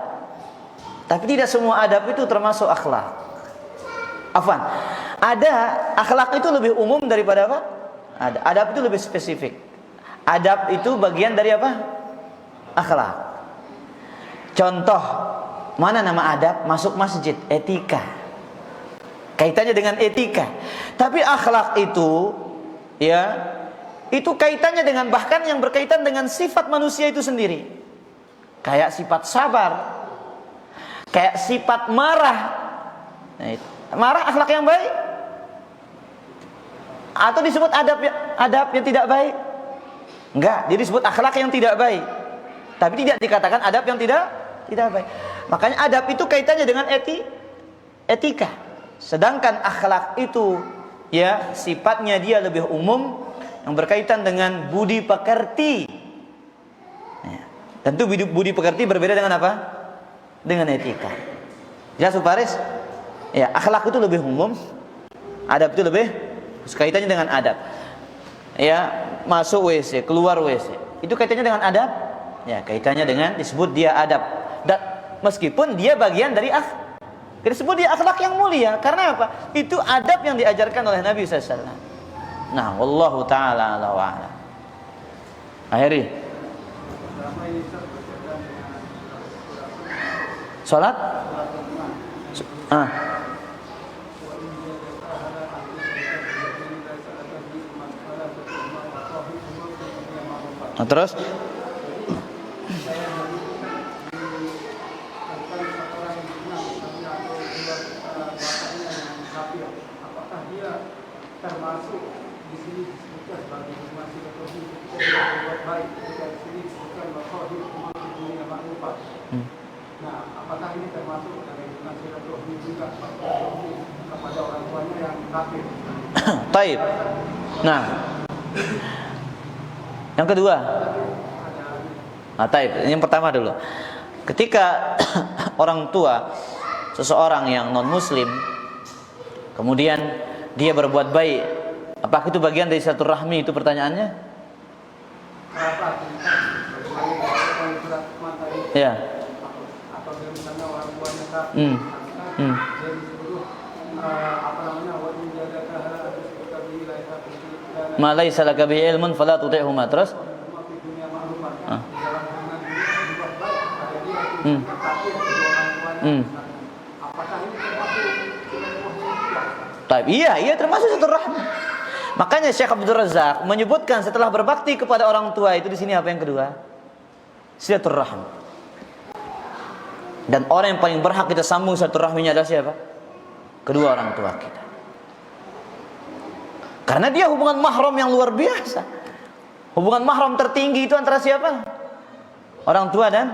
Tapi tidak semua adab itu termasuk akhlak. Afwan. Ada akhlak itu lebih umum daripada apa? Adab itu lebih spesifik. Adab itu bagian dari apa? Akhlak. Contoh, mana nama adab? Masuk masjid, etika. Kaitannya dengan etika. Tapi akhlak itu, ya, itu kaitannya dengan bahkan yang berkaitan dengan sifat manusia itu sendiri. Kayak sifat sabar, kayak sifat marah. Nah, marah akhlak yang baik? Atau disebut adab yang tidak baik? Enggak, jadi disebut akhlak yang tidak baik. Tapi tidak dikatakan adab yang tidak baik. Makanya adab itu kaitannya dengan etika. Sedangkan akhlak itu, ya, sifatnya dia lebih umum, yang berkaitan dengan budi pekerti. Ya. Tentu budi pekerti berbeda dengan apa? Dengan etika. Jelas Faris? Ya, akhlak itu lebih umum, adab itu lebih kaitannya dengan adab. Ya, masuk WC, keluar WC. Itu kaitannya dengan adab? Ya, kaitannya dengan disebut dia adab. Dan meskipun dia bagian dari disebut dia akhlak yang mulia. Karena apa? Itu adab yang diajarkan oleh Nabi SAW. Nah, wallahu ta'ala ala wa'ala. Akhiri salat? Nah, terus? Apakah dia termasuk di sini disebutkan sebagai masih atau tidak berbuat baik? Ketika di sini disebutkan bahwa dia masih dunia makrifat. Nah, apakah ini termasuk dari masih atau juga kepada orang tuanya yang kafir? Taib. Nah, yang kedua. Nah, taib. Yang pertama dulu. Ketika orang tua seseorang yang non muslim kemudian dia berbuat baik, apakah itu bagian dari silaturahmi? Itu pertanyaannya? Ya. Atau misalnya orang tuanya kafir, dia disuruh apa namanya, wa in jadaka hala atusyrika bihi la yahtasu Ma laisa laka bihi ilmun fala tuti'huma. Terus? Apakah ini termasuk Taib. Iya termasuk silaturahmi. Makanya Syekh Abdul Razak menyebutkan setelah berbakti kepada orang tua itu di sini apa yang kedua? Silaturahmi. Dan orang yang paling berhak kita sambung silaturahminya adalah siapa? Kedua orang tua kita. Karena dia hubungan mahram yang luar biasa. Hubungan mahram tertinggi itu antara siapa? Orang tua dan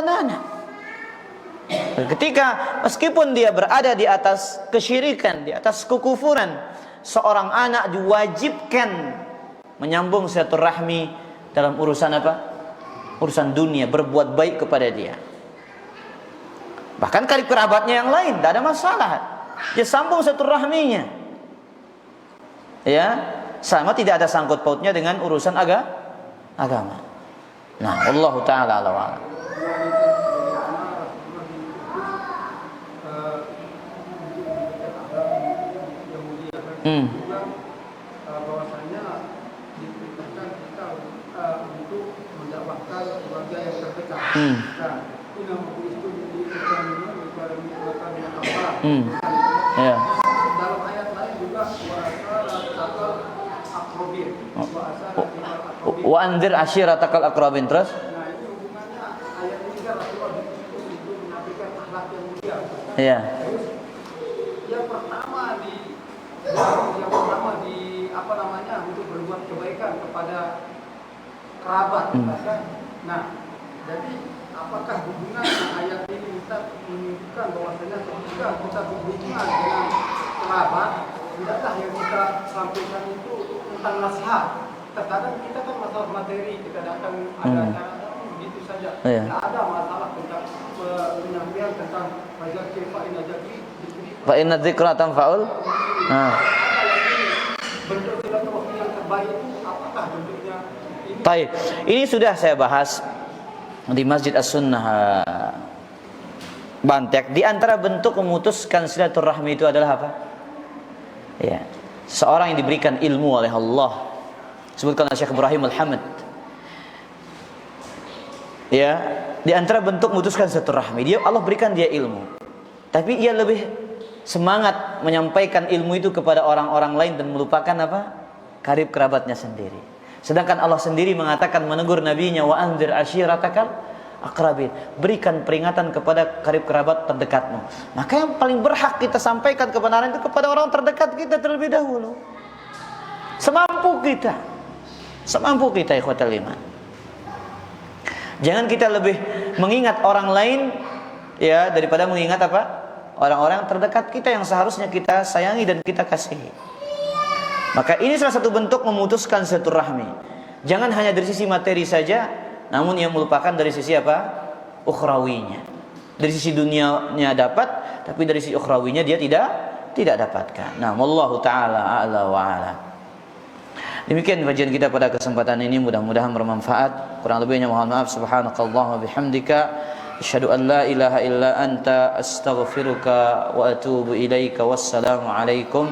anak. Ketika meskipun dia berada di atas kesyirikan, di atas kekufuran, seorang anak diwajibkan menyambung silaturahmi dalam urusan apa? Urusan dunia, berbuat baik kepada dia. Bahkan karib kerabatnya yang lain, tidak ada masalah. Dia sambung silaturahminya. Ya, sama tidak ada sangkut pautnya dengan urusan agama. Nah, wallahu taala a'lam. Bahwasanya diperintahkan kita untuk mendakwahkan keluarga yang terdekat. Nah, ini itu Ya. Dalam ayat lain juga Wa anzir ashiratakal aqrabin. Terus? Nah, ini hubungannya ayat ini kan Rasulullah itu menafikan akhlak yang mulia. Iya. Yang pertama di apa namanya, untuk berbuat kebaikan kepada kerabat, kan? Nah, jadi apakah hubungan ayat ini kita menunjukkan bahwasanya ketika kita berhubungan dengan kerabat, tidaklah yang kita sampaikan itu tentang nasihat. Terkadang kita kan masalah materi, kita datang ada acara begitu saja. Tidak ada masalah tentang penyampaian tentang fajar kifa inajati Fa inna dzikra tanfa'ul. Nah. Bentuk silaturahmi yang terbaik itu apakah bentuknya? Baik, ini sudah saya bahas di Masjid As-Sunnah Bantek. Di antara bentuk memutuskan silaturahmi itu adalah apa? Ya, seorang yang diberikan ilmu oleh Allah. Sebutkan oleh Syekh Ibrahim Al-Hamad. Ya, di antara bentuk memutuskan silaturahmi, Allah berikan dia ilmu. Tapi ia lebih semangat menyampaikan ilmu itu kepada orang-orang lain dan melupakan apa? Karib kerabatnya sendiri. Sedangkan Allah sendiri mengatakan menegur nabinya, wa anzir ashiratakal aqrabin, berikan peringatan kepada karib kerabat terdekatmu. Maka yang paling berhak kita sampaikan kebenaran itu kepada orang terdekat kita terlebih dahulu. Semampu kita ikhwatal iman. Jangan kita lebih mengingat orang lain ya daripada mengingat apa? Orang-orang terdekat kita yang seharusnya kita sayangi dan kita kasihi. Maka ini salah satu bentuk memutuskan silaturahmi. Jangan hanya dari sisi materi saja, namun yang melupakan dari sisi apa? Ukhrawinya. Dari sisi dunianya dapat, tapi dari sisi ukhrawinya dia tidak dapatkan. Nah, wallahu taala a'la wa ala. Demikian kajian kita pada kesempatan ini, mudah-mudahan bermanfaat. Kurang lebihnya mohon maaf. Subhanakallahumma bihamdika asyhadu an la ilaha illa anta astaghfiruka wa atubu ilaika. Wassalamu alaikum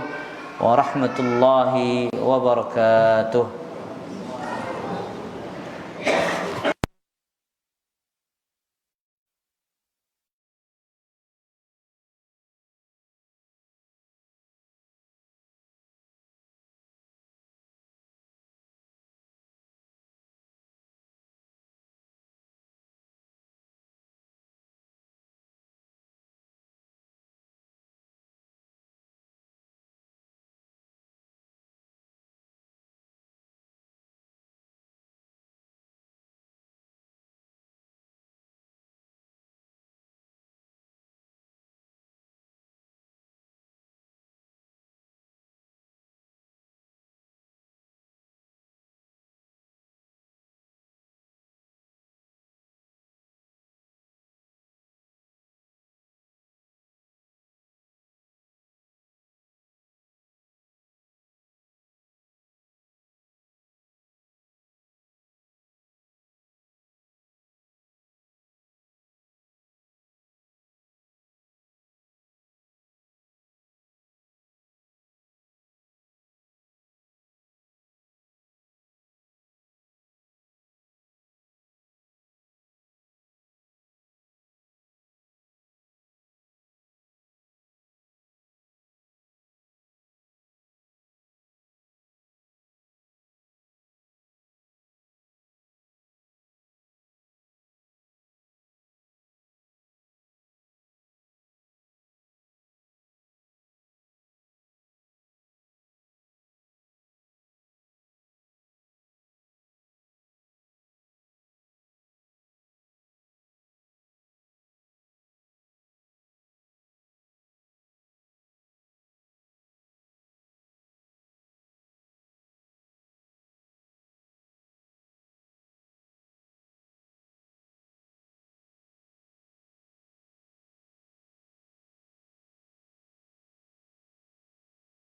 warahmatullahi wabarakatuh.